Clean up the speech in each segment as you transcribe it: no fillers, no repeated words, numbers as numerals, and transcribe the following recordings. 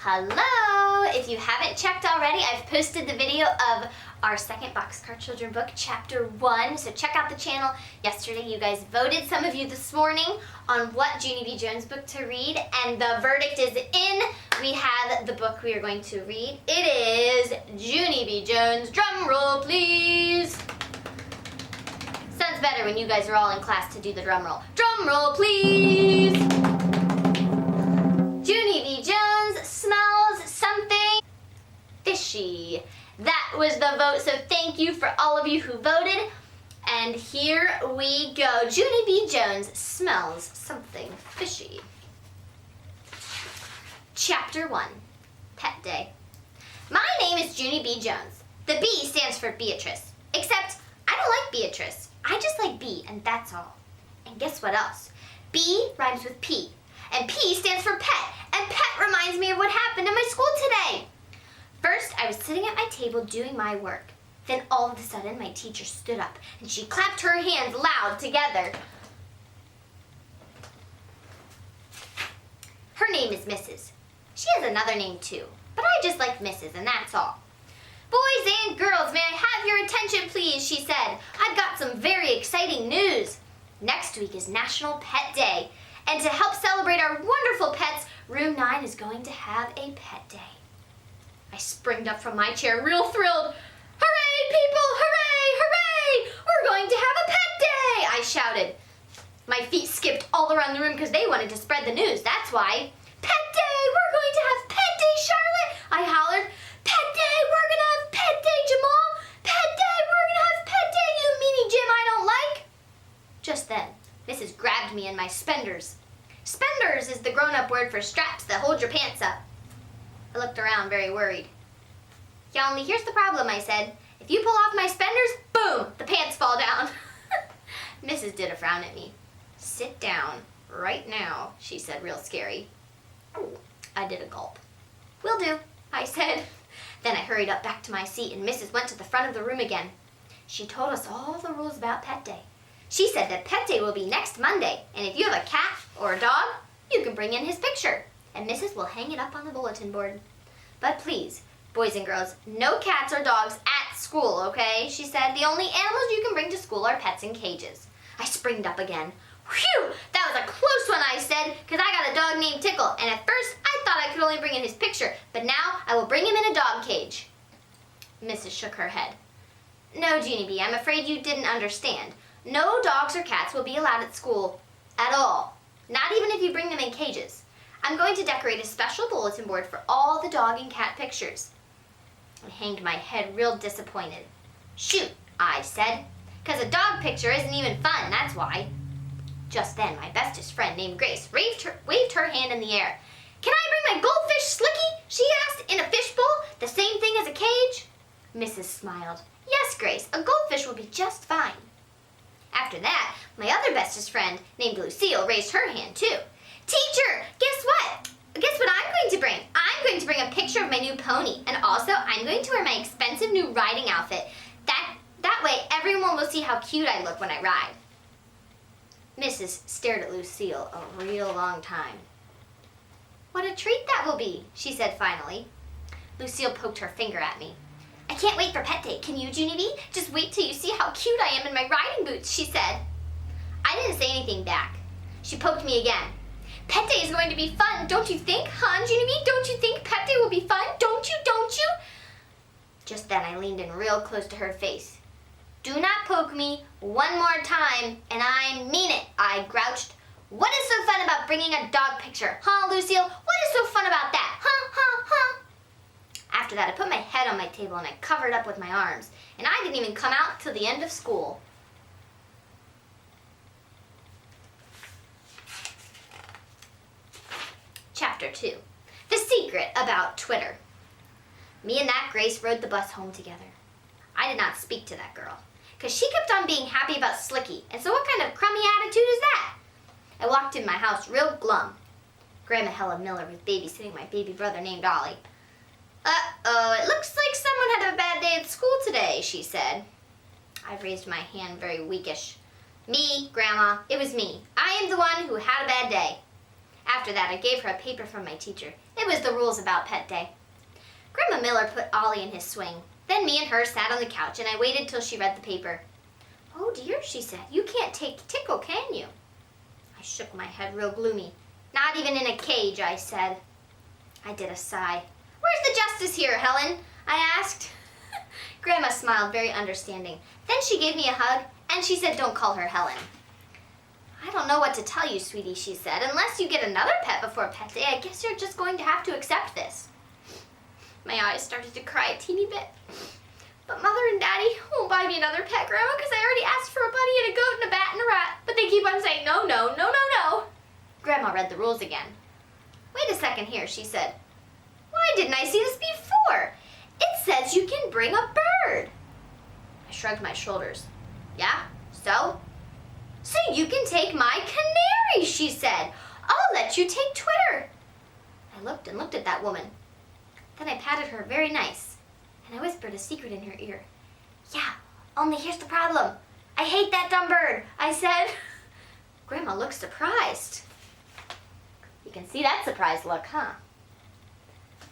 Hello! If you haven't checked already, I've posted the video of our second Boxcar Children book, Chapter 1. So check out the channel. Yesterday you guys voted, some of you this morning, on what Junie B. Jones book to read, and the verdict is in. We have the book we are going to read. It is Junie B. Jones. Drum roll, please. Sounds better when you guys are all in class to do the drum roll. Drum roll, please. Junie B. Jones smells something fishy. That was the vote, so thank you for all of you who voted. And here we go. Junie B. Jones smells something fishy. Chapter 1, Pet Day. My name is Junie B. Jones. The B stands for Beatrice. Except, I don't like Beatrice. I just like B, and that's all. And guess what else? B rhymes with P. And P stands for pet. And pet reminds me of what happened in my school today. First, I was sitting at my table doing my work. Then all of a sudden, my teacher stood up and she clapped her hands loud together. Her name is Mrs. She has another name too, but I just like Mrs. and that's all. Boys and girls, may I have your attention please, she said. I've got some very exciting news. Next week is National Pet Day. And to help celebrate our wonderful pets, Room 9 is going to have a pet day. I springed up from my chair real thrilled. Hooray, people! Hooray! Hooray! We're going to have a pet day! I shouted. My feet skipped all around the room because they wanted to spread the news, that's why. Pet day! We're going to have pet day, Charlotte! I hollered. Pet day! We're going to have pet day, Jamal! Pet day! We're going to have pet day, you meanie Jim I don't like! Just then, Mrs. grabbed me in my spenders. Spenders is the grown-up word for straps that hold your pants up. I looked around very worried. Yeah, only here's the problem, I said. If you pull off my spenders, boom, the pants fall down. Mrs. did a frown at me. Sit down right now, she said real scary. I did a gulp. Will do, I said. Then I hurried up back to my seat and Mrs. went to the front of the room again. She told us all the rules about Pet Day. She said that Pet Day will be next Monday, and if you have a cat or a dog, you can bring in his picture, and Mrs. will hang it up on the bulletin board. But please, boys and girls, no cats or dogs at school, okay? She said, the only animals you can bring to school are pets in cages. I springed up again. Whew, that was a close one, I said, because I got a dog named Tickle, and at first I thought I could only bring in his picture, but now I will bring him in a dog cage. Mrs. shook her head. No, Junie B., I'm afraid you didn't understand. No dogs or cats will be allowed at school at all, not even if you bring them in cages. I'm going to decorate a special bulletin board for all the dog and cat pictures. I hanged my head real disappointed. Shoot, I said, because a dog picture isn't even fun, that's why. Just then, my bestest friend named Grace waved her hand in the air. Can I bring my goldfish Slicky? She asked, in a fishbowl, the same thing as a cage? Mrs. smiled. Yes, Grace, a goldfish will be just fine. After that, my other bestest friend, named Lucille, raised her hand too. Teacher, guess what? Guess what I'm going to bring? I'm going to bring a picture of my new pony, and also I'm going to wear my expensive new riding outfit. That way everyone will see how cute I look when I ride. Mrs. stared at Lucille a real long time. What a treat that will be, she said finally. Lucille poked her finger at me. I can't wait for Pet Day, can you, Junie B? Just wait till you see how cute I am in my riding boots, she said. I didn't say anything back. She poked me again. Pet Day is going to be fun, don't you think, huh, Junie B? Don't you think Pet Day will be fun? Don't you? Just then I leaned in real close to her face. Do not poke me one more time, and I mean it, I grouched. What is so fun about bringing a dog picture, huh, Lucille? What is so fun about that, huh? After that, I put my head on my table and I covered up with my arms, and I didn't even come out till the end of school. Chapter 2, The Secret About Twitter. Me and that Grace rode the bus home together. I did not speak to that girl, because she kept on being happy about Slicky, and so what kind of crummy attitude is that? I walked in my house real glum. Grandma Helen Miller was babysitting my baby brother named Ollie. Uh-oh, it looks like someone had a bad day at school today, she said. I raised my hand very weakish. Me, Grandma, it was me. I am the one who had a bad day. After that, I gave her a paper from my teacher. It was the rules about Pet Day. Grandma Miller put Ollie in his swing. Then me and her sat on the couch, and I waited till she read the paper. "Oh dear," she said, "you can't take Tickle, can you?" I shook my head real gloomy. "Not even in a cage," I said. I did a sigh. "Where's the justice here, Helen?" I asked. Grandma smiled, very understanding. Then she gave me a hug, and she said, "Don't call her Helen." "I don't know what to tell you, sweetie," she said. "Unless you get another pet before Pet Day, I guess you're just going to have to accept this." My eyes started to cry a teeny bit. "But Mother and Daddy won't buy me another pet, Grandma, because I already asked for a bunny and a goat and a bat and a rat. But they keep on saying no, no, no, no, no." Grandma read the rules again. "Wait a second here," she said. "Why didn't I see this before? It says you can bring a bird." I shrugged my shoulders. "Yeah, so?" "So you can take my canary," she said. "I'll let you take Twitter." I looked and looked at that woman. Then I patted her very nice, and I whispered a secret in her ear. "Yeah, only here's the problem. I hate that dumb bird," I said. Grandma looked surprised. You can see that surprised look, huh?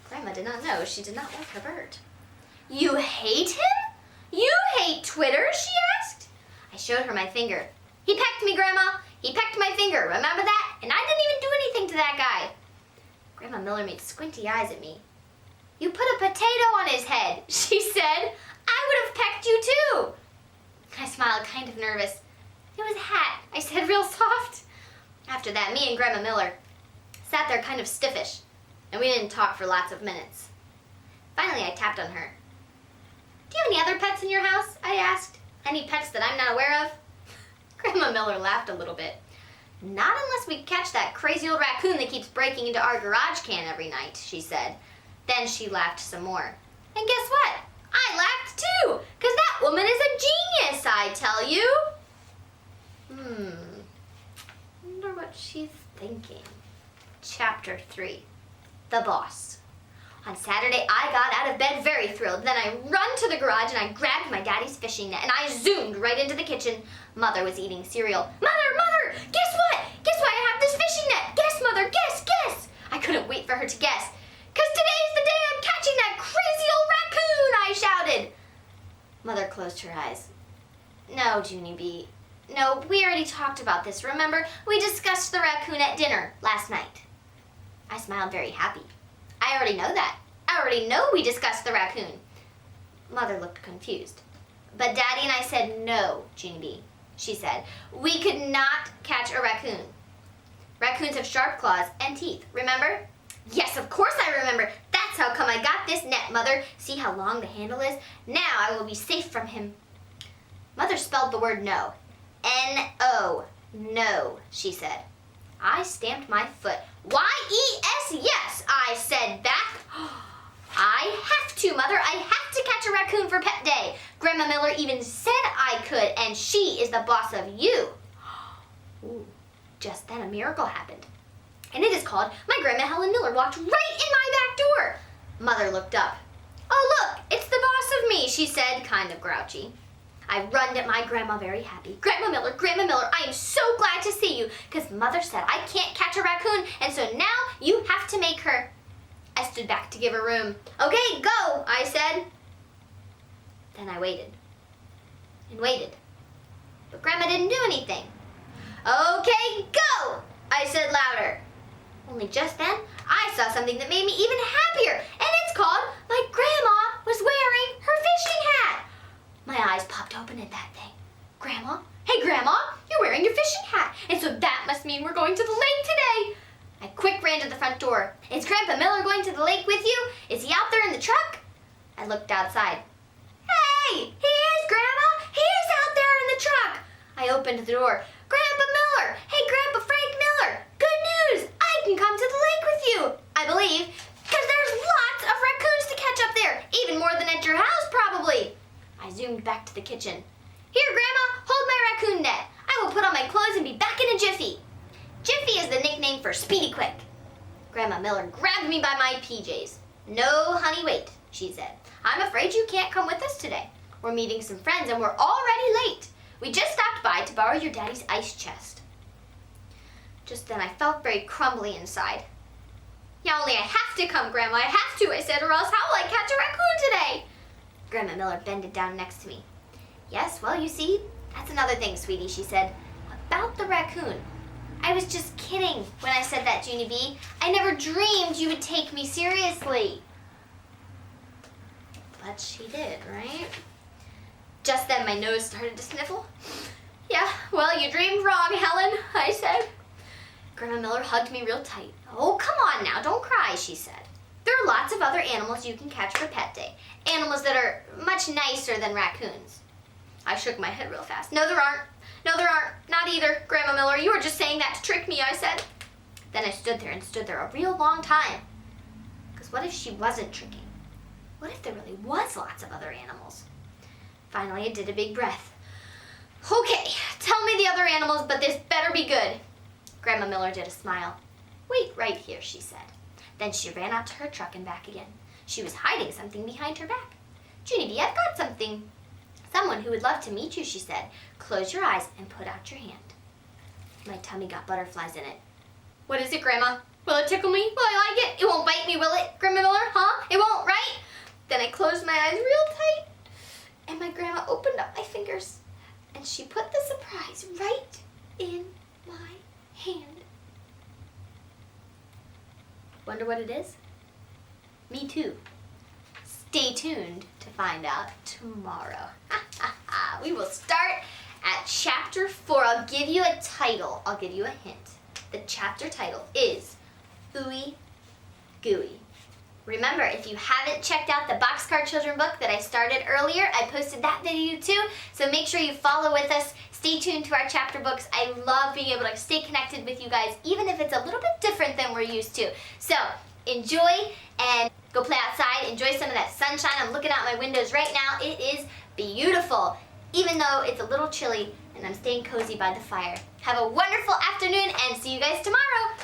Grandma did not know she did not like her bird. "You hate him? You hate Twitter?" she asked. I showed her my finger. "He pecked me, Grandma. He pecked my finger. Remember that? And I didn't even do anything to that guy." Grandma Miller made squinty eyes at me. "You put a potato on his head," she said. "I would have pecked you too." I smiled, kind of nervous. "It was a hat," I said real soft. After that, me and Grandma Miller sat there kind of stiffish, and we didn't talk for lots of minutes. Finally, I tapped on her. "Do you have any other pets in your house?" I asked. "Any pets that I'm not aware of?" Grandma Miller laughed a little bit. "Not unless we catch that crazy old raccoon that keeps breaking into our garage can every night," she said. Then she laughed some more. And guess what? I laughed too, because that woman is a genius, I tell you. Wonder what she's thinking. Chapter 3. The Boss. On Saturday, I got out of bed very thrilled. Then I run to the garage and I grabbed my daddy's fishing net and I zoomed right into the kitchen. Mother was eating cereal. Mother, guess what? Guess why I have this fishing net? Guess, Mother, guess. I couldn't wait for her to guess. "'Cause today's the day I'm catching that crazy old raccoon," I shouted. Mother closed her eyes. "No, Junie B. No, we already talked about this, remember? We discussed the raccoon at dinner last night." I smiled very happy. "I already know that. I already know we discussed the raccoon." Mother looked confused. "But Daddy and I said no, Junie B," she said. "We could not catch a raccoon. Raccoons have sharp claws and teeth, remember?" "Yes, of course I remember. That's how come I got this net, Mother. See how long the handle is? Now I will be safe from him." Mother spelled the word no. N-O. No, she said. I stamped my foot. Y-E-S, yes, I said back. "I have to, Mother. I have to catch a raccoon for Pet Day. Grandma Miller even said I could, and she is the boss of you." Ooh, just then a miracle happened. And it is called my Grandma Helen Miller walked right in my back door. Mother looked up. "Oh, look, it's the boss of me," she said, kind of grouchy. I runned at my grandma very happy. Grandma Miller, I am so glad to see you, because Mother said I can't catch a raccoon, and so now you have to make her." I stood back to give her room. "Okay, go," I said. Then I waited and waited, but Grandma didn't do anything. "Okay, go," I said louder. Only just then, I saw something that made me even happier, and it's called my grandma was wearing her fishing hat. My eyes popped open at that thing. "Grandma? Hey, Grandma, you're wearing your fishing hat, and so that must mean we're going to the lake today." I quick ran to the front door. "Is Grandpa Miller going to the lake with you? Is he out there in the truck?" I looked outside. "Hey, he is, Grandma. He is out there in the truck." I opened the door. "Grandpa Miller! Hey, Grandpa Frank Miller! Good news! I can come to the lake with you, I believe, because there's lots of raccoons to catch up there, even more than at your house, probably." I zoomed back to the kitchen. "Here, Grandma, hold my raccoon net. I will put on my clothes and be back in a jiffy." Jiffy is the nickname for Speedy Quick. Grandma Miller grabbed me by my PJs. "No, honey, wait," she said. "I'm afraid you can't come with us today. We're meeting some friends and we're already late. We just stopped by to borrow your daddy's ice chest." Just then I felt very crumbly inside. Yeah, only I have to come, Grandma. I have to, I said, or else how will I catch a raccoon today? Grandma Miller bended down next to me. Yes, well, you see, that's another thing, sweetie, she said. About the raccoon. I was just kidding when I said that, Junie B. I never dreamed you would take me seriously. But she did, right? Just then my nose started to sniffle. Yeah, well, you dreamed wrong, Helen, I said. Grandma Miller hugged me real tight. Oh, come on now, don't cry, she said. There are lots of other animals you can catch for pet day. Animals that are much nicer than raccoons. I shook my head real fast. No, there aren't. No, there aren't. Not either, Grandma Miller. You were just saying that to trick me, I said. Then I stood there a real long time. Because what if she wasn't tricking? What if there really was lots of other animals? Finally, I did a big breath. Okay, tell me the other animals, but this better be good. Grandma Miller did a smile. Wait right here, she said. Then she ran out to her truck and back again. She was hiding something behind her back. Junie B, I've got something. Someone who would love to meet you, she said. Close your eyes and put out your hand. My tummy got butterflies in it. What is it, Grandma? Will it tickle me? Will I like it? It won't bite me, will it, Grandma Miller? Huh? It won't, right? Then I closed my eyes real tight, and my grandma opened up my fingers, and she put the surprise right in my hand. Wonder what it is? Me too. Stay tuned to find out tomorrow. We will start at chapter 4. I'll give you a title. I'll give you a hint. The chapter title is Ooey Gooey. Remember, if you haven't checked out the Boxcar Children book that I started earlier, I posted that video too, so make sure you follow with us. Stay tuned to our chapter books. I love being able to stay connected with you guys, even if it's a little bit different than we're used to. So, enjoy and go play outside. Enjoy some of that sunshine. I'm looking out my windows right now. It is beautiful, even though it's a little chilly, and I'm staying cozy by the fire. Have a wonderful afternoon, and see you guys tomorrow.